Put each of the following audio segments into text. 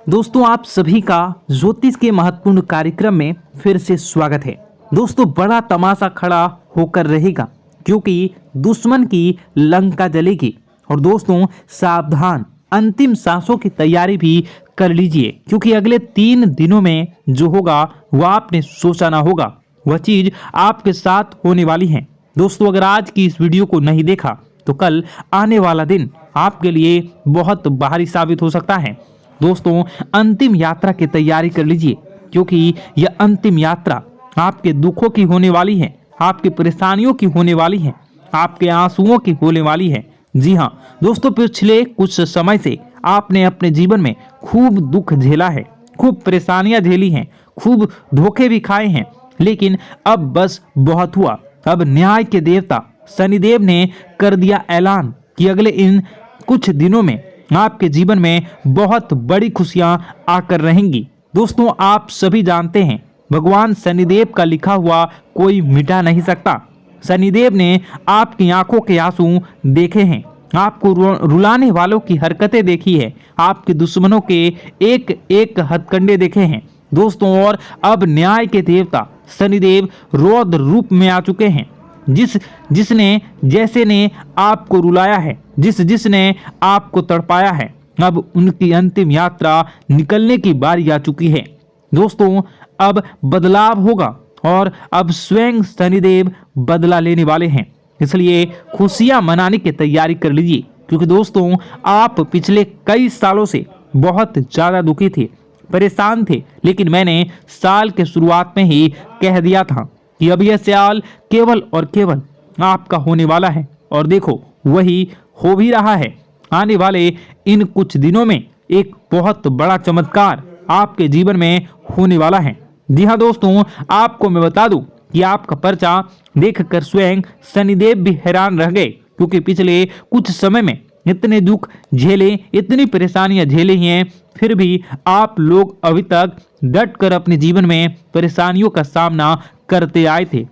दोस्तों आप सभी का ज्योतिष के महत्वपूर्ण कार्यक्रम में फिर से स्वागत है। दोस्तों बड़ा तमाशा खड़ा होकर रहेगा क्योंकि दुश्मन की लंका जलेगी। और दोस्तों सावधान, अंतिम सांसों की तैयारी भी कर लीजिए क्योंकि अगले 3 दिनों में जो होगा वह आपने सोचा ना होगा, वह चीज आपके साथ होने वाली है। दोस्तों अगर आज की इस वीडियो को नहीं देखा तो कल आने वाला दिन आपके लिए बहुत भारी साबित हो सकता है। दोस्तों अंतिम यात्रा की तैयारी कर लीजिए क्योंकि यह अंतिम यात्रा आपके दुखों की होने वाली है, आपकी परेशानियों की होने वाली है, आपके आंसुओं की होने वाली है। जी हाँ दोस्तों, पिछले कुछ समय से आपने अपने जीवन में खूब दुख झेला है, खूब परेशानियां झेली हैं, खूब धोखे भी खाए हैं, लेकिन अब बस बहुत हुआ। अब न्याय के देवता शनिदेव ने कर दिया ऐलान कि अगले इन कुछ दिनों में आपके जीवन में बहुत बड़ी खुशियां आकर रहेंगी। दोस्तों आप सभी जानते हैं भगवान शनिदेव का लिखा हुआ कोई मिटा नहीं सकता। शनिदेव ने आपकी आंखों के आंसू देखे हैं, आपको रुलाने वालों की हरकतें देखी है, आपके दुश्मनों के एक एक हथकंडे देखे हैं। दोस्तों और अब न्याय के देवता शनिदेव रौद्र रूप में आ चुके हैं। जिसने जैसे ने आपको रुलाया है, जिसने आपको तड़पाया है, अब उनकी अंतिम यात्रा निकलने की बारी आ चुकी है। दोस्तों अब बदलाव होगा और अब स्वयं शनिदेव बदला लेने वाले हैं, इसलिए खुशियां मनाने की तैयारी कर लीजिए क्योंकि दोस्तों आप पिछले कई सालों से बहुत ज्यादा दुखी थे, परेशान थे, लेकिन मैंने साल के शुरुआत में ही कह दिया था कि अब यह साल केवल और केवल आपका होने वाला है। और देखो वही हो भी रहा है। आने वाले इन कुछ दिनों में एक बहुत बड़ा चमत्कार आपके जीवन में होने वाला है। जी हाँ दोस्तों, आपको मैं बता दूं कि आपका पर्चा देखकर स्वयं शनिदेव भी हैरान रह गए क्योंकि पिछले कुछ समय में इतने दुख झेले, इतनी परेशानियां झेली हैं, फिर भी आप लोग अभी तक डट कर अपने जीवन में परेशानियों का सामना करते आए थे।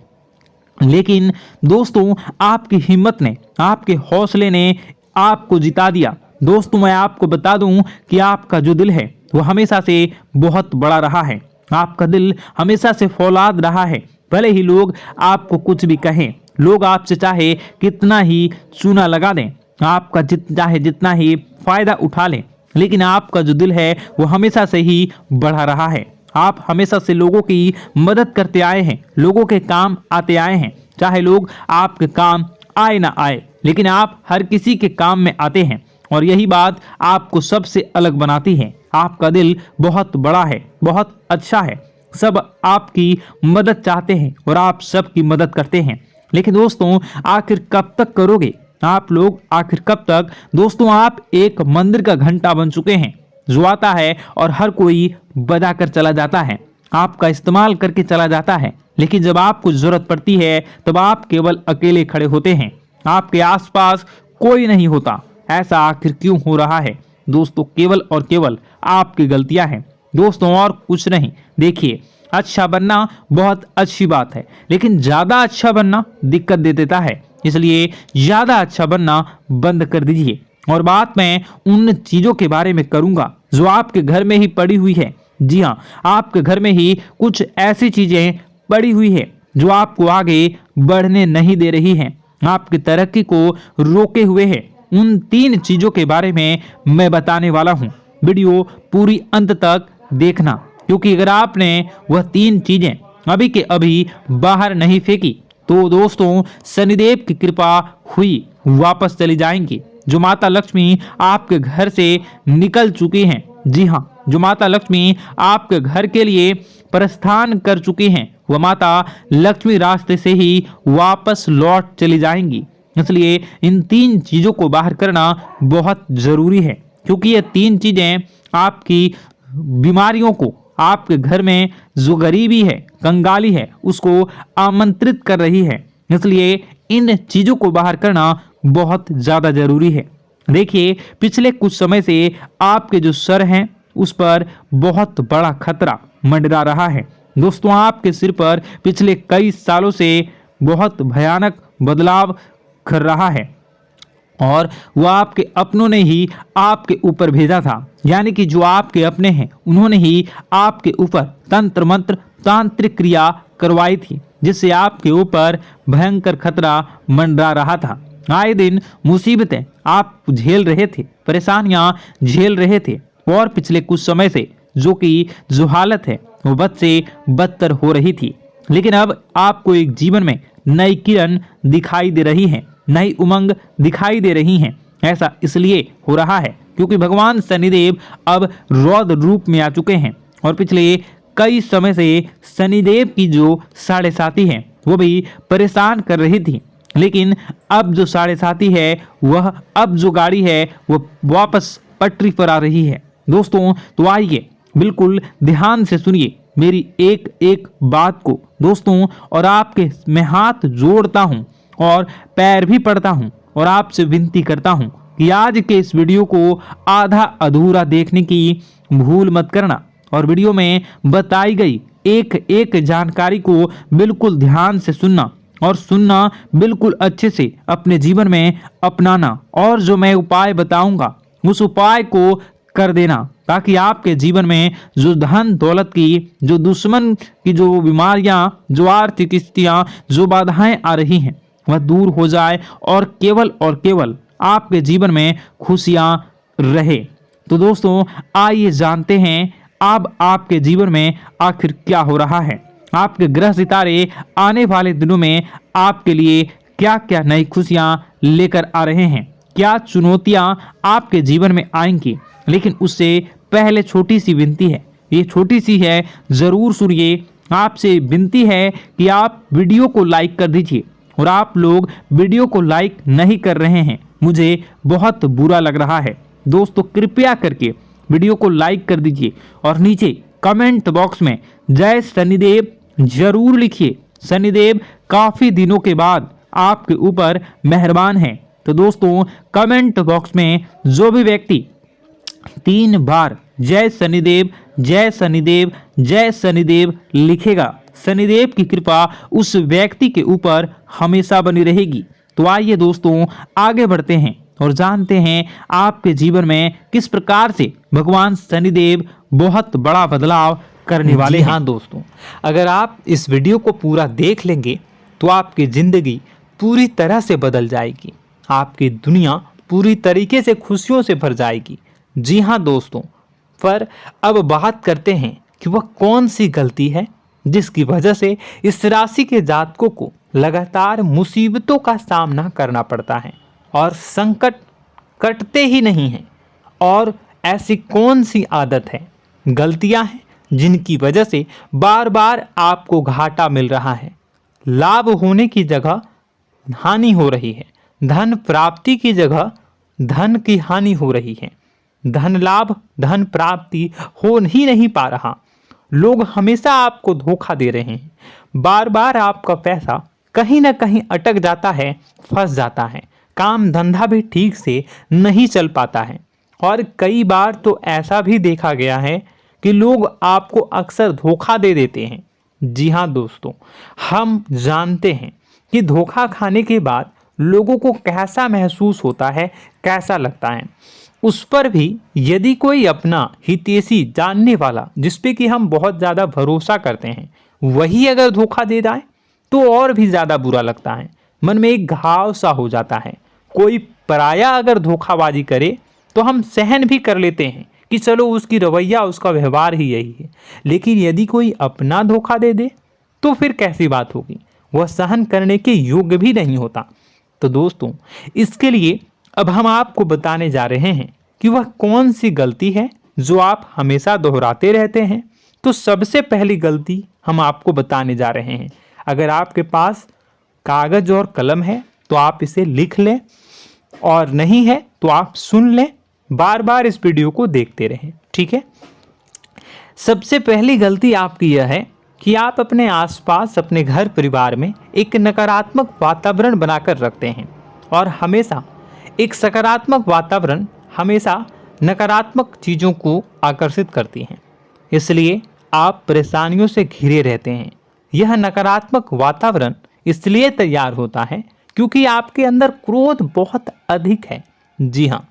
लेकिन दोस्तों आपकी हिम्मत ने, आपके हौसले ने आपको जिता दिया। दोस्तों मैं आपको बता दूं कि आपका जो दिल है वो हमेशा से बहुत बड़ा रहा है, आपका दिल हमेशा से फौलाद रहा है। भले ही लोग आपको कुछ भी कहें, लोग आपसे चाहे कितना ही चूना लगा दें, आपका चाहे जितना ही फायदा उठा लें, लेकिन आपका जो दिल है वो हमेशा से ही बढ़ा रहा है। आप हमेशा से लोगों की मदद करते आए हैं, लोगों के काम आते आए हैं, चाहे लोग आपके काम आए ना आए, लेकिन आप हर किसी के काम में आते हैं और यही बात आपको सबसे अलग बनाती है। आपका दिल बहुत बड़ा है, बहुत अच्छा है, सब आपकी मदद चाहते हैं और आप सबकी मदद करते हैं। लेकिन दोस्तों आखिर कब तक करोगे आप लोग, आखिर कब तक? दोस्तों आप एक मंदिर का घंटा बन चुके हैं जो आता है और हर कोई बजा कर चला जाता है, आपका इस्तेमाल करके चला जाता है, लेकिन जब आपको जरूरत पड़ती है तब आप केवल अकेले खड़े होते हैं, आपके आसपास कोई नहीं होता। ऐसा आखिर क्यों हो रहा है? दोस्तों केवल और केवल आपकी गलतियां हैं दोस्तों, और कुछ नहीं। देखिए अच्छा बनना बहुत अच्छी बात है, लेकिन ज्यादा अच्छा बनना दिक्कत दे देता है, इसलिए ज्यादा अच्छा बनना बंद कर दीजिए। और बात मैं उन चीजों के बारे में करूंगा जो आपके घर में ही पड़ी हुई है। जी हाँ, आपके घर में ही कुछ ऐसी चीजें पड़ी हुई है जो आपको आगे बढ़ने नहीं दे रही हैं, आपकी तरक्की को रोके हुए है। उन 3 चीजों के बारे में मैं बताने वाला हूँ, वीडियो पूरी अंत तक देखना क्योंकि अगर आपने वह 3 चीजें अभी के अभी बाहर नहीं फेंकी तो दोस्तों शनिदेव की कृपा हुई वापस चली जाएंगी। जो माता लक्ष्मी आपके घर से निकल चुकी हैं, जी हाँ, जो माता लक्ष्मी आपके घर के लिए प्रस्थान कर चुकी हैं, वह माता लक्ष्मी रास्ते से ही वापस लौट चली जाएंगी। इसलिए इन 3 चीजों को बाहर करना बहुत जरूरी है क्योंकि ये 3 चीजें आपकी बीमारियों को, आपके घर में जो गरीबी है, कंगाली है, उसको आमंत्रित कर रही है। इसलिए इन चीजों को बाहर करना बहुत ज्यादा जरूरी है। देखिए पिछले कुछ समय से आपके जो सर हैं उस पर बहुत बड़ा खतरा मंडरा रहा है। दोस्तों आपके सिर पर पिछले कई सालों से बहुत भयानक बदलाव कर रहा है। और वो आपके अपनों ने ही आपके ऊपर भेजा था, यानी कि जो आपके अपने हैं उन्होंने ही आपके ऊपर तंत्र मंत्र तांत्रिक क्रिया करवाई थी, जिससे आपके ऊपर भयंकर खतरा मंडरा रहा था। आए दिन मुसीबतें आप झेल रहे थे, परेशानियां झेल रहे थे, और पिछले कुछ समय से जो हालत है वो बद से बदतर हो रही थी। लेकिन अब आपको एक जीवन में नई किरण दिखाई दे रही है, नई उमंग दिखाई दे रही हैं। ऐसा इसलिए हो रहा है क्योंकि भगवान शनिदेव अब रौद्र रूप में आ चुके हैं, और पिछले कई समय से शनिदेव की जो साढ़े साथी है वो भी परेशान कर रही थी। लेकिन अब जो साढ़े साथी है वह, अब जो गाड़ी है वो वापस पटरी पर आ रही है। दोस्तों तो आइए बिल्कुल ध्यान से सुनिए मेरी एक एक बात को दोस्तों, और आपके मैं हाथ जोड़ता हूं और पैर भी पड़ता हूं और आपसे विनती करता हूं कि आज के इस वीडियो को आधा अधूरा देखने की भूल मत करना, और वीडियो में बताई गई एक एक जानकारी को बिल्कुल ध्यान से सुनना, और सुनना बिल्कुल अच्छे से अपने जीवन में अपनाना, और जो मैं उपाय बताऊंगा उस उपाय को कर देना, ताकि आपके जीवन में जो धन दौलत की, जो दुश्मन की जो बीमारियां, जो आर्थिक स्थितियां, जो बाधाएं आ रही हैं वह दूर हो जाए, और केवल आपके जीवन में खुशियां रहे। तो दोस्तों आइए जानते हैं अब आपके जीवन में आखिर क्या हो रहा है। आपके ग्रह सितारे आने वाले दिनों में आपके लिए क्या क्या नई खुशियां लेकर आ रहे हैं, क्या चुनौतियां आपके जीवन में आएंगी। लेकिन उससे पहले छोटी सी विनती है, ये छोटी सी है, जरूर सुनिए। आपसे विनती है कि आप वीडियो को लाइक कर दीजिए, और आप लोग वीडियो को लाइक नहीं कर रहे हैं, मुझे बहुत बुरा लग रहा है। दोस्तों कृपया करके वीडियो को लाइक कर दीजिए, और नीचे कमेंट बॉक्स में जय शनिदेव जरूर लिखिए। शनिदेव काफी दिनों के बाद आपके ऊपर मेहरबान हैं। तो दोस्तों कमेंट बॉक्स में जो भी व्यक्ति 3 बार जय शनिदेव जय शनिदेव जय शनिदेव लिखेगा, शनिदेव की कृपा उस व्यक्ति के ऊपर हमेशा बनी रहेगी। तो आइए दोस्तों आगे बढ़ते हैं और जानते हैं आपके जीवन में किस प्रकार से भगवान शनिदेव बहुत बड़ा बदलाव करने वाले हैं। हाँ दोस्तों, अगर आप इस वीडियो को पूरा देख लेंगे तो आपकी जिंदगी पूरी तरह से बदल जाएगी, आपकी दुनिया पूरी तरीके से खुशियों से भर जाएगी। जी हाँ दोस्तों, पर अब बात करते हैं कि वह कौन सी गलती है जिसकी वजह से इस राशि के जातकों को लगातार मुसीबतों का सामना करना पड़ता है और संकट कटते ही नहीं हैं। और ऐसी कौन सी आदत है, गलतियां हैं जिनकी वजह से बार बार आपको घाटा मिल रहा है, लाभ होने की जगह हानि हो रही है, धन प्राप्ति की जगह धन की हानि हो रही है, धन लाभ धन प्राप्ति हो ही नहीं पा रहा, लोग हमेशा आपको धोखा दे रहे हैं, बार बार आपका पैसा कहीं ना कहीं अटक जाता है, फंस जाता है, काम धंधा भी ठीक से नहीं चल पाता है। और कई बार तो ऐसा भी देखा गया है कि लोग आपको अक्सर धोखा दे देते हैं। जी हाँ दोस्तों, हम जानते हैं कि धोखा खाने के बाद लोगों को कैसा महसूस होता है, कैसा लगता है। उस पर भी यदि कोई अपना हितैषी जानने वाला जिस पे कि हम बहुत ज़्यादा भरोसा करते हैं वही अगर धोखा दे जाए तो और भी ज़्यादा बुरा लगता है, मन में एक घाव सा हो जाता है। कोई पराया अगर धोखाबाजी करे तो हम सहन भी कर लेते हैं कि चलो उसकी रवैया उसका व्यवहार ही यही है, लेकिन यदि कोई अपना धोखा दे दे तो फिर कैसी बात होगी, वह सहन करने के योग्य भी नहीं होता। तो दोस्तों इसके लिए अब हम आपको बताने जा रहे हैं कि वह कौन सी गलती है जो आप हमेशा दोहराते रहते हैं। तो सबसे पहली गलती हम आपको बताने जा रहे हैं। अगर आपके पास कागज और कलम है तो आप इसे लिख लें, और नहीं है तो आप सुन लें, बार बार इस वीडियो को देखते रहें, ठीक है। सबसे पहली गलती आपकी यह है कि आप अपने आसपास अपने घर परिवार में एक नकारात्मक वातावरण बनाकर रखते हैं, और हमेशा एक सकारात्मक वातावरण हमेशा नकारात्मक चीज़ों को आकर्षित करती हैं, इसलिए आप परेशानियों से घिरे रहते हैं। यह नकारात्मक वातावरण इसलिए तैयार होता है क्योंकि आपके अंदर क्रोध बहुत अधिक है। जी हाँ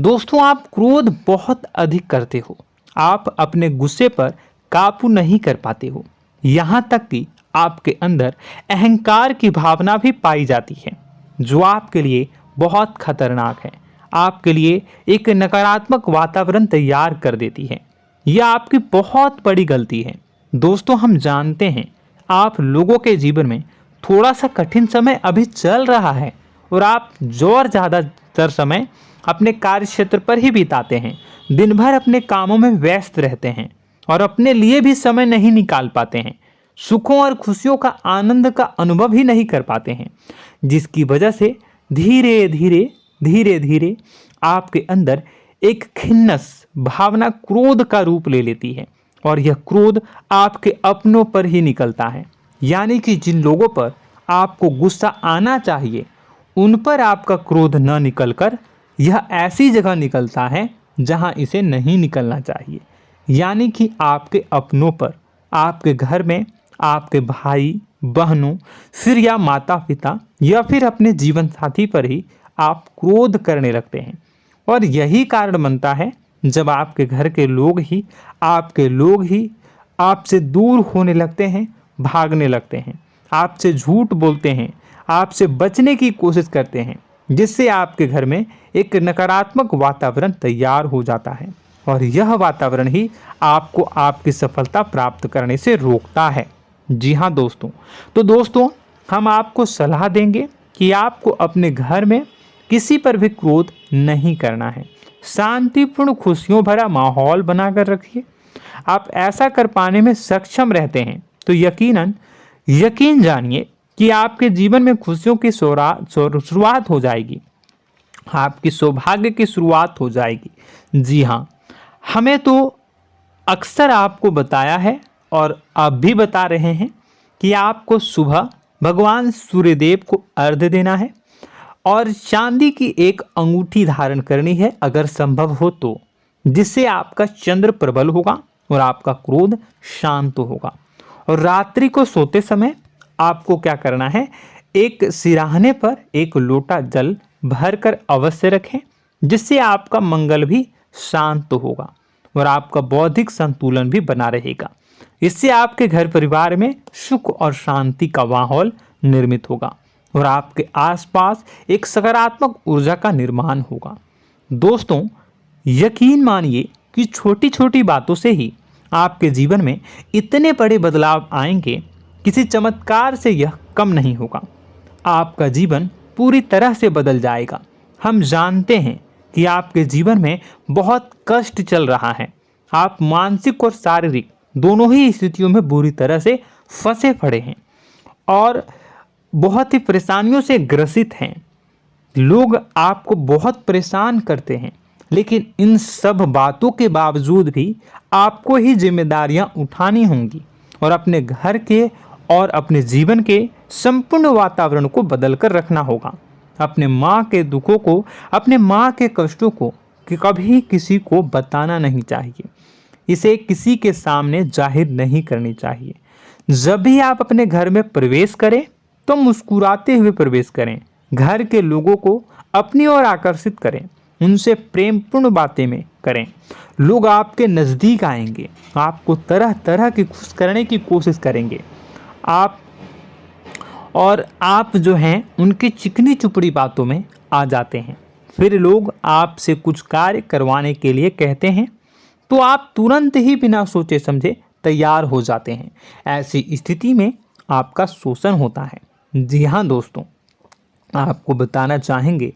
दोस्तों, आप क्रोध बहुत अधिक करते हो। आप अपने गुस्से पर काबू नहीं कर पाते हो। यहाँ तक कि आपके अंदर अहंकार की भावना भी पाई जाती है, जो आपके लिए बहुत खतरनाक है। आपके लिए एक नकारात्मक वातावरण तैयार कर देती है। यह आपकी बहुत बड़ी गलती है। दोस्तों, हम जानते हैं आप लोगों के जीवन में थोड़ा सा कठिन समय अभी चल रहा है और आप ज़्यादातर समय अपने कार्य क्षेत्र पर ही बिताते हैं। दिन भर अपने कामों में व्यस्त रहते हैं और अपने लिए भी समय नहीं निकाल पाते हैं। सुखों और खुशियों का आनंद का अनुभव ही नहीं कर पाते हैं, जिसकी वजह से धीरे धीरे आपके अंदर एक खिन्नस भावना क्रोध का रूप ले लेती है। और यह क्रोध आपके अपनों पर ही निकलता है, यानी कि जिन लोगों पर आपको गुस्सा आना चाहिए उन पर आपका क्रोध न निकलकर यह ऐसी जगह निकलता है जहां इसे नहीं निकलना चाहिए, यानी कि आपके अपनों पर, आपके घर में, आपके भाई बहनों, फिर या माता पिता या फिर अपने जीवन साथी पर ही आप क्रोध करने लगते हैं। और यही कारण बनता है जब आपके घर के लोग ही आपसे दूर होने लगते हैं, भागने लगते हैं, आपसे झूठ बोलते हैं, आपसे बचने की कोशिश करते हैं, जिससे आपके घर में एक नकारात्मक वातावरण तैयार हो जाता है। और यह वातावरण ही आपको आपकी सफलता प्राप्त करने से रोकता है। जी हाँ दोस्तों, तो दोस्तों हम आपको सलाह देंगे कि आपको अपने घर में किसी पर भी क्रोध नहीं करना है। शांतिपूर्ण खुशियों भरा माहौल बनाकर रखिए। आप ऐसा कर पाने में सक्षम रहते हैं तो यकीन जानिए कि आपके जीवन में खुशियों की शुरुआत हो जाएगी, आपकी सौभाग्य की शुरुआत हो जाएगी। जी हाँ, हमें तो अक्सर आपको बताया है और आप भी बता रहे हैं कि आपको सुबह भगवान सूर्यदेव को अर्घ्य देना है और चांदी की एक अंगूठी धारण करनी है अगर संभव हो तो, जिससे आपका चंद्र प्रबल होगा और आपका क्रोध शांत होगा। और रात्रि को सोते समय आपको क्या करना है, एक सिराहने पर एक लोटा जल भरकर अवश्य रखें, जिससे आपका मंगल भी शांत होगा और आपका बौद्धिक संतुलन भी बना रहेगा। इससे आपके घर परिवार में सुख और शांति का माहौल निर्मित होगा और आपके आसपास एक सकारात्मक ऊर्जा का निर्माण होगा। दोस्तों, यकीन मानिए कि छोटी छोटी बातों से ही आपके जीवन में इतने बड़े बदलाव आएंगे, किसी चमत्कार से यह कम नहीं होगा। आपका जीवन पूरी तरह से बदल जाएगा। हम जानते हैं कि आपके जीवन में बहुत कष्ट चल रहा है। आप मानसिक और शारीरिक दोनों ही स्थितियों में बुरी तरह से फंसे पड़े हैं और बहुत ही परेशानियों से ग्रसित हैं। लोग आपको बहुत परेशान करते हैं, लेकिन इन सब बातों के बावजूद भी आपको ही जिम्मेदारियां उठानी होंगी और अपने घर के और अपने जीवन के संपूर्ण वातावरण को बदलकर रखना होगा। अपने माँ के दुखों को, अपने माँ के कष्टों को कभी किसी को बताना नहीं चाहिए। इसे किसी के सामने जाहिर नहीं करनी चाहिए। जब भी आप अपने घर में प्रवेश करें तो मुस्कुराते हुए प्रवेश करें। घर के लोगों को अपनी ओर आकर्षित करें, उनसे प्रेमपूर्ण बातें में करें। लोग आपके नज़दीक आएंगे, आपको तरह तरह की खुश करने की कोशिश करेंगे। आप जो हैं उनकी चिकनी चुपड़ी बातों में आ जाते हैं। फिर लोग आपसे कुछ कार्य करवाने के लिए कहते हैं तो आप तुरंत ही बिना सोचे समझे तैयार हो जाते हैं। ऐसी स्थिति में आपका शोषण होता है। जी हाँ दोस्तों, आपको बताना चाहेंगे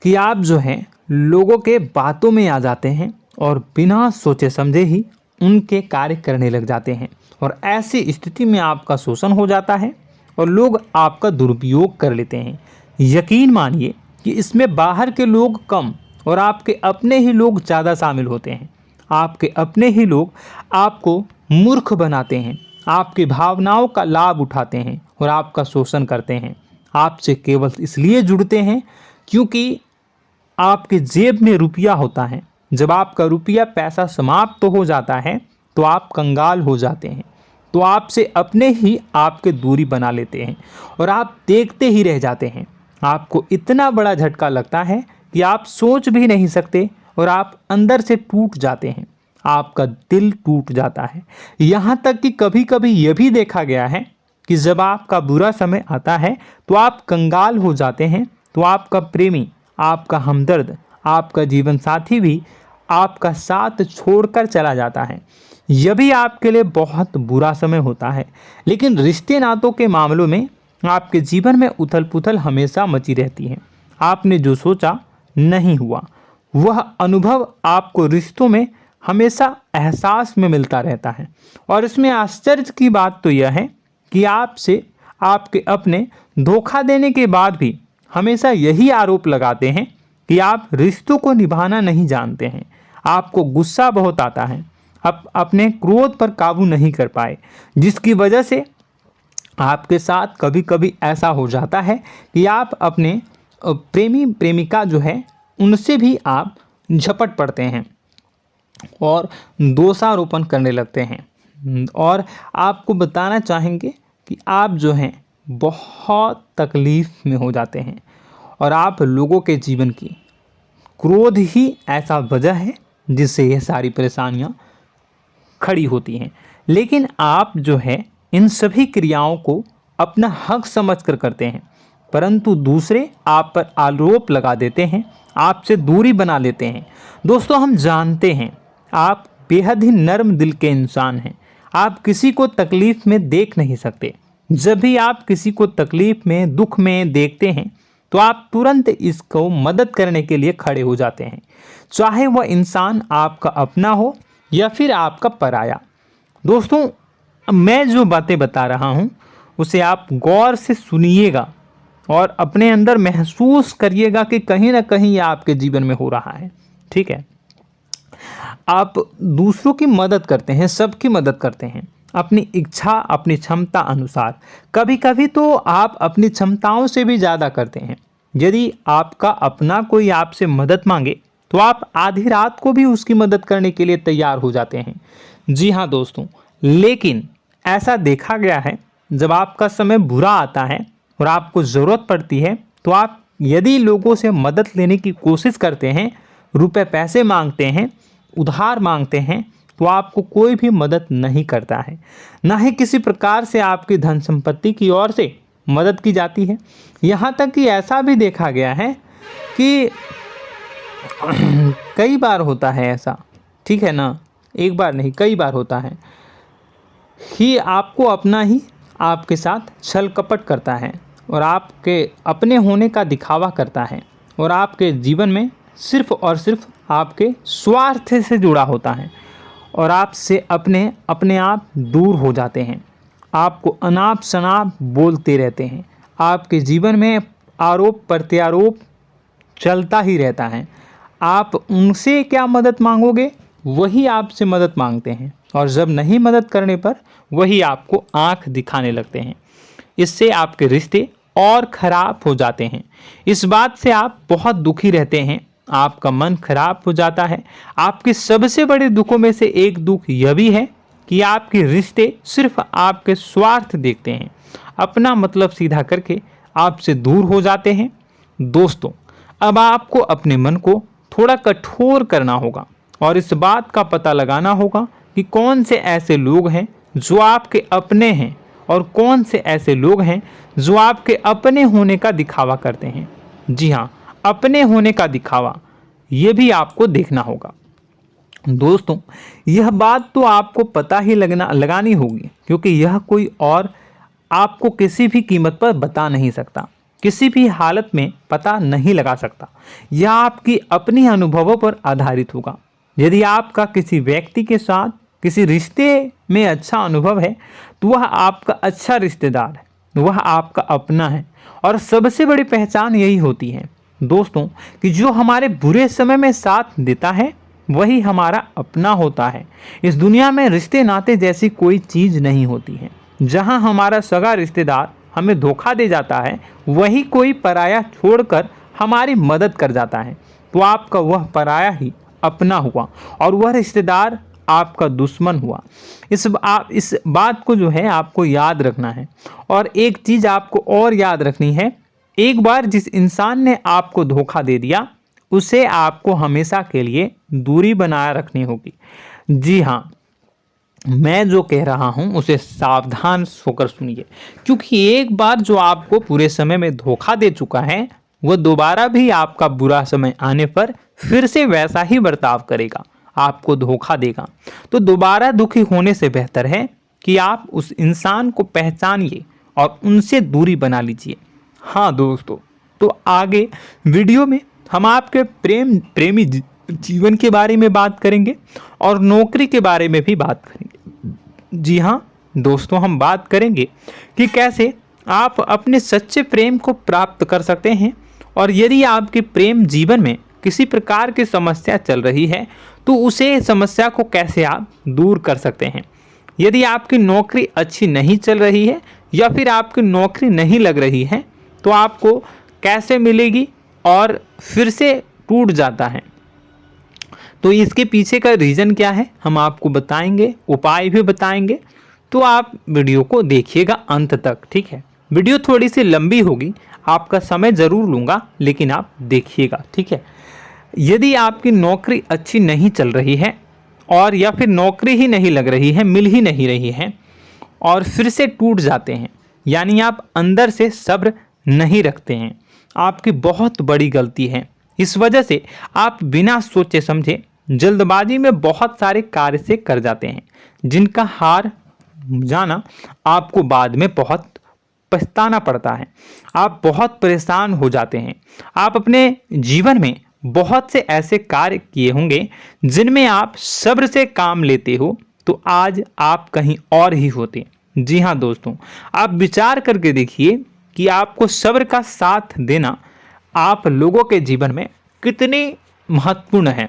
कि आप जो हैं लोगों के बातों में आ जाते हैं और बिना सोचे समझे ही उनके कार्य करने लग जाते हैं और ऐसी स्थिति में आपका शोषण हो जाता है और लोग आपका दुरुपयोग कर लेते हैं। यकीन मानिए कि इसमें बाहर के लोग कम और आपके अपने ही लोग ज़्यादा शामिल होते हैं। आपके अपने ही लोग आपको मूर्ख बनाते हैं, आपकी भावनाओं का लाभ उठाते हैं और आपका शोषण करते हैं। आपसे केवल इसलिए जुड़ते हैं क्योंकि आपके जेब में रुपया होता है। जब आपका रुपया पैसा समाप्त हो जाता है तो आप कंगाल हो जाते हैं, तो आपसे अपने ही आपके दूरी बना लेते हैं और आप देखते ही रह जाते हैं। आपको इतना बड़ा झटका लगता है कि आप सोच भी नहीं सकते और आप अंदर से टूट जाते हैं। आपका दिल टूट जाता है। यहाँ तक कि कभी कभी यह भी देखा गया है कि जब आपका बुरा समय आता है तो आप कंगाल हो जाते हैं, तो आपका प्रेमी, आपका हमदर्द, आपका जीवन साथी भी आपका साथ छोड़कर चला जाता है। यह भी आपके लिए बहुत बुरा समय होता है। लेकिन रिश्ते नातों के मामलों में आपके जीवन में उथल पुथल हमेशा मची रहती है। आपने जो सोचा नहीं हुआ, वह अनुभव आपको रिश्तों में हमेशा एहसास में मिलता रहता है। और इसमें आश्चर्य की बात तो यह है कि आपसे आपके अपने धोखा देने के बाद भी हमेशा यही आरोप लगाते हैं कि आप रिश्तों को निभाना नहीं जानते हैं। आपको गुस्सा बहुत आता है, आप अपने क्रोध पर काबू नहीं कर पाए, जिसकी वजह से आपके साथ कभी कभी ऐसा हो जाता है कि आप अपने प्रेमी प्रेमिका जो है उनसे भी आप झपट पड़ते हैं और दोषारोपण करने लगते हैं। और आपको बताना चाहेंगे कि आप जो हैं बहुत तकलीफ़ में हो जाते हैं और आप लोगों के जीवन की क्रोध ही ऐसा वजह है जिससे यह सारी परेशानियां खड़ी होती हैं। लेकिन आप जो है इन सभी क्रियाओं को अपना हक समझकर करते हैं, परंतु दूसरे आप पर आरोप लगा देते हैं, आपसे दूरी बना लेते हैं। दोस्तों, हम जानते हैं आप बेहद ही नर्म दिल के इंसान हैं। आप किसी को तकलीफ़ में देख नहीं सकते। जब भी आप किसी को तकलीफ़ में, दुख में देखते हैं तो आप तुरंत इसको मदद करने के लिए खड़े हो जाते हैं, चाहे वह इंसान आपका अपना हो या फिर आपका पराया। दोस्तों, मैं जो बातें बता रहा हूँ उसे आप गौर से सुनिएगा और अपने अंदर महसूस करिएगा कि कहीं ना कहीं यह आपके जीवन में हो रहा है। ठीक है, आप दूसरों की मदद करते हैं, सबकी मदद करते हैं अपनी इच्छा, अपनी क्षमता अनुसार। कभी कभी तो आप अपनी क्षमताओं से भी ज़्यादा करते हैं। यदि आपका अपना कोई आपसे मदद मांगे तो आप आधी रात को भी उसकी मदद करने के लिए तैयार हो जाते हैं। जी हाँ दोस्तों, लेकिन ऐसा देखा गया है जब आपका समय बुरा आता है और आपको ज़रूरत पड़ती है तो आप यदि लोगों से मदद लेने की कोशिश करते हैं, रुपए पैसे मांगते हैं, उधार मांगते हैं, तो आपको कोई भी मदद नहीं करता है। ना ही किसी प्रकार से आपकी धन संपत्ति की ओर से मदद की जाती है। यहाँ तक कि ऐसा भी देखा गया है कि कई बार होता है ऐसा, ठीक है ना, एक बार नहीं कई बार होता है कि आपको अपना ही आपके साथ छल कपट करता है और आपके अपने होने का दिखावा करता है और आपके जीवन में सिर्फ और सिर्फ आपके स्वार्थ से जुड़ा होता है और आपसे अपने आप दूर हो जाते हैं। आपको अनाप शनाप बोलते रहते हैं। आपके जीवन में आरोप प्रत्यारोप चलता ही रहता है। आप उनसे क्या मदद मांगोगे, वही आपसे मदद मांगते हैं और जब नहीं मदद करने पर वही आपको आंख दिखाने लगते हैं। इससे आपके रिश्ते और ख़राब हो जाते हैं। इस बात से आप बहुत दुखी रहते हैं, आपका मन खराब हो जाता है। आपके सबसे बड़े दुखों में से एक दुख यह भी है कि आपके रिश्ते सिर्फ आपके स्वार्थ देखते हैं, अपना मतलब सीधा करके आपसे दूर हो जाते हैं। दोस्तों, अब आपको अपने मन को थोड़ा कठोर करना होगा और इस बात का पता लगाना होगा कि कौन से ऐसे लोग हैं जो आपके अपने हैं और कौन से ऐसे लोग हैं जो आपके अपने होने का दिखावा करते हैं। जी हाँ, अपने होने का दिखावा, ये भी आपको देखना होगा। दोस्तों, यह बात तो आपको पता ही लगानी होगी, क्योंकि यह कोई और आपको किसी भी कीमत पर बता नहीं सकता, किसी भी हालत में पता नहीं लगा सकता। यह आपकी अपनी अनुभवों पर आधारित होगा। यदि आपका किसी व्यक्ति के साथ किसी रिश्ते में अच्छा अनुभव है तो वह आपका अच्छा रिश्तेदार है, वह आपका अपना है। और सबसे बड़ी पहचान यही होती है दोस्तों कि जो हमारे बुरे समय में साथ देता है वही हमारा अपना होता है। इस दुनिया में रिश्ते नाते जैसी कोई चीज़ नहीं होती है। जहां हमारा सगा रिश्तेदार हमें धोखा दे जाता है, वही कोई पराया छोड़कर हमारी मदद कर जाता है, तो आपका वह पराया ही अपना हुआ और वह रिश्तेदार आपका दुश्मन हुआ। इस बात को जो है आपको याद रखना है। और एक चीज़ आपको और याद रखनी है, एक बार जिस इंसान ने आपको धोखा दे दिया उसे आपको हमेशा के लिए दूरी बनाए रखनी होगी। जी हाँ, मैं जो कह रहा हूं उसे सावधान होकर सुनिए, क्योंकि एक बार जो आपको पूरे समय में धोखा दे चुका है वह दोबारा भी आपका बुरा समय आने पर फिर से वैसा ही बर्ताव करेगा, आपको धोखा देगा। तो दोबारा दुखी होने से बेहतर है कि आप उस इंसान को पहचानिए और उनसे दूरी बना लीजिए। हाँ दोस्तों, तो आगे वीडियो में हम आपके प्रेमी जीवन के बारे में बात करेंगे और नौकरी के बारे में भी बात करेंगे। जी हाँ दोस्तों, हम बात करेंगे कि कैसे आप अपने सच्चे प्रेम को प्राप्त कर सकते हैं, और यदि आपके प्रेम जीवन में किसी प्रकार की समस्या चल रही है तो उसे समस्या को कैसे आप दूर कर सकते हैं। यदि आपकी नौकरी अच्छी नहीं चल रही है या फिर आपकी नौकरी नहीं लग रही है तो आपको कैसे मिलेगी और फिर से टूट जाता है, तो इसके पीछे का रीज़न क्या है हम आपको बताएंगे, उपाय भी बताएंगे। तो आप वीडियो को देखिएगा अंत तक, ठीक है। वीडियो थोड़ी सी लंबी होगी, आपका समय ज़रूर लूँगा, लेकिन आप देखिएगा, ठीक है। यदि आपकी नौकरी अच्छी नहीं चल रही है और या फिर नौकरी ही नहीं लग रही है, मिल ही नहीं रही है और फिर से टूट जाते हैं, यानी आप अंदर से सब्र नहीं रखते हैं, आपकी बहुत बड़ी गलती है। इस वजह से आप बिना सोचे समझे जल्दबाजी में बहुत सारे कार्य से कर जाते हैं, जिनका हार जाना आपको बाद में बहुत पछताना पड़ता है। आप बहुत परेशान हो जाते हैं। आप अपने जीवन में बहुत से ऐसे कार्य किए होंगे जिनमें आप सब्र से काम लेते हो, तो आज आप कहीं और ही होते। जी हाँ दोस्तों, आप विचार करके देखिए कि आपको सब्र का साथ देना आप लोगों के जीवन में कितने महत्वपूर्ण है।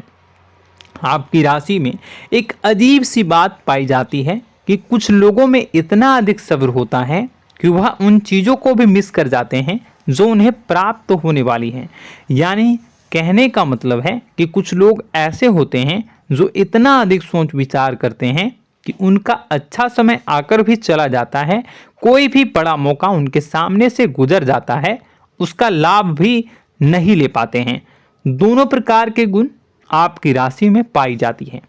आपकी राशि में एक अजीब सी बात पाई जाती है कि कुछ लोगों में इतना अधिक सब्र होता है कि वह उन चीज़ों को भी मिस कर जाते हैं जो उन्हें प्राप्त होने वाली हैं। यानी कहने का मतलब है कि कुछ लोग ऐसे होते हैं जो इतना अधिक सोच विचार करते हैं कि उनका अच्छा समय आकर भी चला जाता है, कोई भी बड़ा मौका उनके सामने से गुजर जाता है, उसका लाभ भी नहीं ले पाते हैं। दोनों प्रकार के गुण आपकी राशि में पाई जाती है।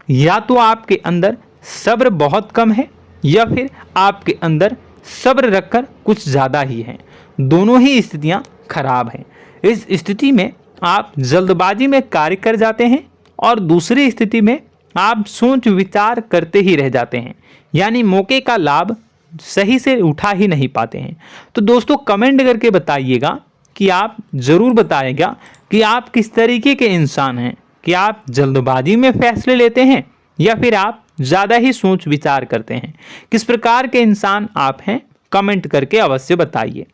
या तो आपके अंदर सब्र बहुत कम है या फिर आपके अंदर सब्र रखकर कुछ ज़्यादा ही है। दोनों ही स्थितियां खराब हैं। इस स्थिति में आप जल्दबाजी में कार्य कर जाते हैं और दूसरी स्थिति में आप सोच विचार करते ही रह जाते हैं, यानी मौके का लाभ सही से उठा ही नहीं पाते हैं। तो दोस्तों कमेंट करके बताइएगा कि आप ज़रूर बताइएगा कि आप किस तरीके के इंसान हैं, कि आप जल्दबाजी में फैसले लेते हैं या फिर आप ज़्यादा ही सोच विचार करते हैं। किस प्रकार के इंसान आप हैं, कमेंट करके अवश्य बताइए।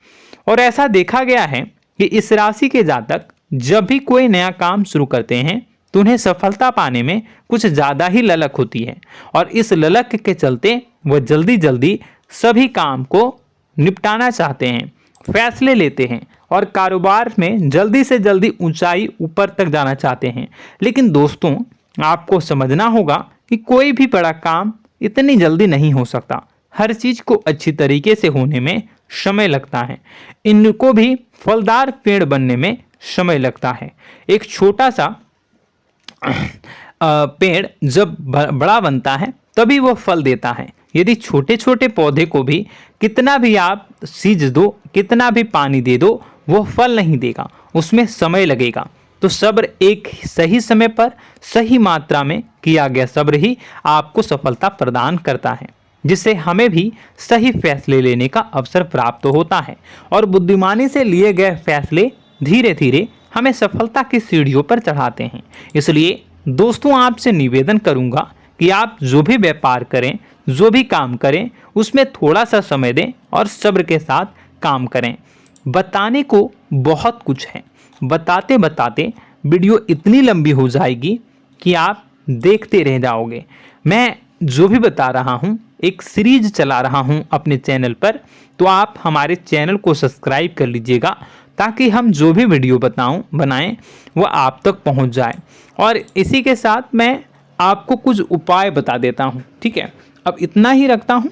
और ऐसा देखा गया है कि इस राशि के जातक जब भी कोई नया काम शुरू करते हैं तो उन्हें सफलता पाने में कुछ ज़्यादा ही ललक होती है, और इस ललक के चलते वह जल्दी जल्दी सभी काम को निपटाना चाहते हैं, फैसले लेते हैं और कारोबार में जल्दी से जल्दी ऊंचाई ऊपर तक जाना चाहते हैं। लेकिन दोस्तों आपको समझना होगा कि कोई भी बड़ा काम इतनी जल्दी नहीं हो सकता। हर चीज़ को अच्छी तरीके से होने में समय लगता है। इनको भी फलदार पेड़ बनने में समय लगता है। एक छोटा सा पेड़ जब बड़ा बनता है तभी वो फल देता है। यदि छोटे छोटे पौधे को भी कितना भी आप सींच दो, कितना भी पानी दे दो, वो फल नहीं देगा, उसमें समय लगेगा। तो सब्र एक सही समय पर सही मात्रा में किया गया सब्र ही आपको सफलता प्रदान करता है, जिससे हमें भी सही फैसले लेने का अवसर प्राप्त होता है और बुद्धिमानी से लिए गए फैसले धीरे धीरे हमें सफलता की सीढ़ियों पर चढ़ाते हैं। इसलिए दोस्तों आपसे निवेदन करूंगा कि आप जो भी व्यापार करें, जो भी काम करें, उसमें थोड़ा सा समय दें और सब्र के साथ काम करें। बताने को बहुत कुछ है, बताते बताते वीडियो इतनी लंबी हो जाएगी कि आप देखते रह जाओगे। मैं जो भी बता रहा हूँ एक सीरीज चला रहा हूँ अपने चैनल पर, तो आप हमारे चैनल को सब्सक्राइब कर लीजिएगा ताकि हम जो भी वीडियो बनाएं वो आप तक पहुँच जाए। और इसी के साथ मैं आपको कुछ उपाय बता देता हूँ। ठीक है, अब इतना ही रखता हूँ।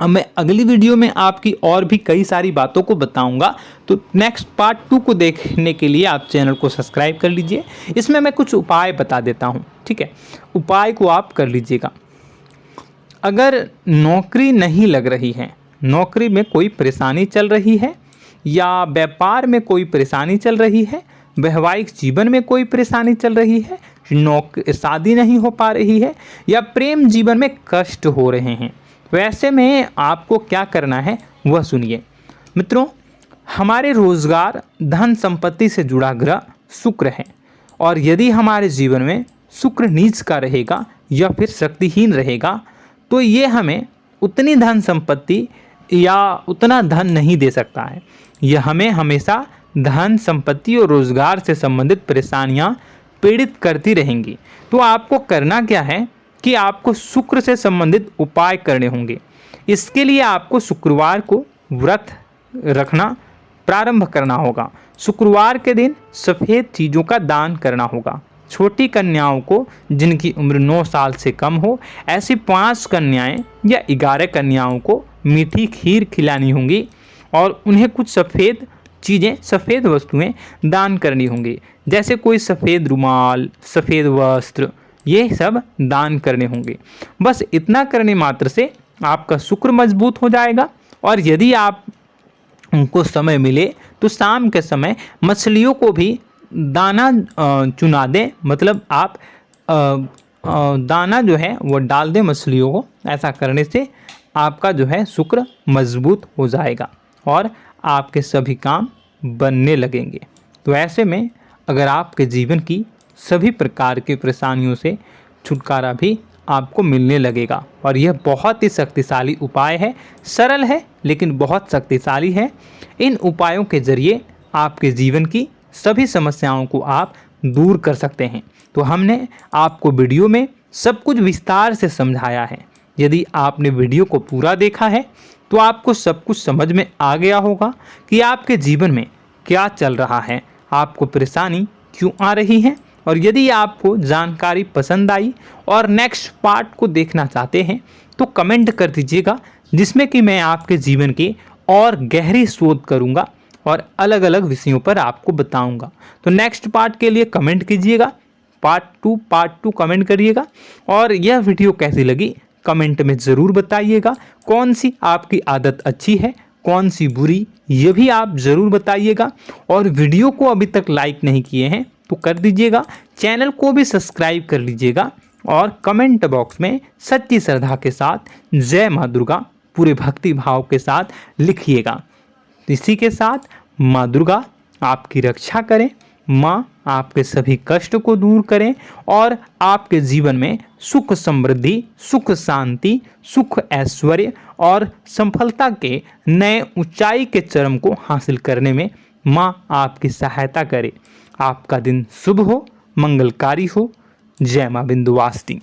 अब मैं अगली वीडियो में आपकी और भी कई सारी बातों को बताऊंगा। तो नेक्स्ट पार्ट 2 को देखने के लिए आप चैनल को सब्सक्राइब कर लीजिए। इसमें मैं कुछ उपाय बता देता हूं। ठीक है, उपाय को आप कर लीजिएगा। अगर नौकरी नहीं लग रही है, नौकरी में कोई परेशानी चल रही है, या व्यापार में कोई परेशानी चल रही है, वैवाहिक जीवन में कोई परेशानी चल रही है, शादी नहीं हो पा रही है, या प्रेम जीवन में कष्ट हो रहे हैं, वैसे में आपको क्या करना है वह सुनिए। मित्रों, हमारे रोजगार धन संपत्ति से जुड़ा ग्रह शुक्र है, और यदि हमारे जीवन में शुक्र नीच का रहेगा या फिर शक्तिहीन रहेगा तो ये हमें उतनी धन संपत्ति या उतना धन नहीं दे सकता है। यह हमें हमेशा धन संपत्ति और रोजगार से संबंधित परेशानियां पीड़ित करती रहेंगी। तो आपको करना क्या है कि आपको शुक्र से संबंधित उपाय करने होंगे। इसके लिए आपको शुक्रवार को व्रत रखना प्रारंभ करना होगा। शुक्रवार के दिन सफ़ेद चीज़ों का दान करना होगा। छोटी कन्याओं को जिनकी उम्र 9 साल से कम हो, ऐसी 5 कन्याएं या 11 कन्याओं को मीठी खीर खिलानी होंगी और उन्हें कुछ सफ़ेद चीज़ें, सफ़ेद वस्तुएं दान करनी होंगी। जैसे कोई सफ़ेद रुमाल, सफ़ेद वस्त्र, ये सब दान करने होंगे। बस इतना करने मात्र से आपका शुक्र मजबूत हो जाएगा। और यदि आप उनको समय मिले तो शाम के समय मछलियों को भी दाना चुना दें, मतलब आप दाना जो है वो डाल दें मछलियों को। ऐसा करने से आपका जो है शुक्र मजबूत हो जाएगा और आपके सभी काम बनने लगेंगे। तो ऐसे में अगर आपके जीवन की सभी प्रकार की परेशानियों से छुटकारा भी आपको मिलने लगेगा। और यह बहुत ही शक्तिशाली उपाय है, सरल है लेकिन बहुत शक्तिशाली है। इन उपायों के जरिए आपके जीवन की सभी समस्याओं को आप दूर कर सकते हैं। तो हमने आपको वीडियो में सब कुछ विस्तार से समझाया है। यदि आपने वीडियो को पूरा देखा है तो आपको सब कुछ समझ में आ गया होगा कि आपके जीवन में क्या चल रहा है, आपको परेशानी क्यों आ रही है। और यदि आपको जानकारी पसंद आई और नेक्स्ट पार्ट को देखना चाहते हैं तो कमेंट कर दीजिएगा, जिसमें कि मैं आपके जीवन की और गहरी शोध करूंगा और अलग अलग विषयों पर आपको बताऊंगा। तो नेक्स्ट पार्ट के लिए कमेंट कीजिएगा, पार्ट टू कमेंट करिएगा। और यह वीडियो कैसी लगी कमेंट में ज़रूर बताइएगा। कौन सी आपकी आदत अच्छी है, कौन सी बुरी, ये भी आप ज़रूर बताइएगा। और वीडियो को अभी तक लाइक नहीं किए हैं तो कर दीजिएगा, चैनल को भी सब्सक्राइब कर लीजिएगा और कमेंट बॉक्स में सच्ची श्रद्धा के साथ जय माँ दुर्गा पूरे भक्ति भाव के साथ लिखिएगा। इसी के साथ माँ दुर्गा आपकी रक्षा करें, माँ आपके सभी कष्ट को दूर करें और आपके जीवन में सुख समृद्धि, सुख शांति, सुख ऐश्वर्य और सफलता के नए ऊंचाई के चरम को हासिल करने में माँ आपकी सहायता करे। आपका दिन शुभ हो, मंगलकारी हो। जय माँ विंध्यवासिनी।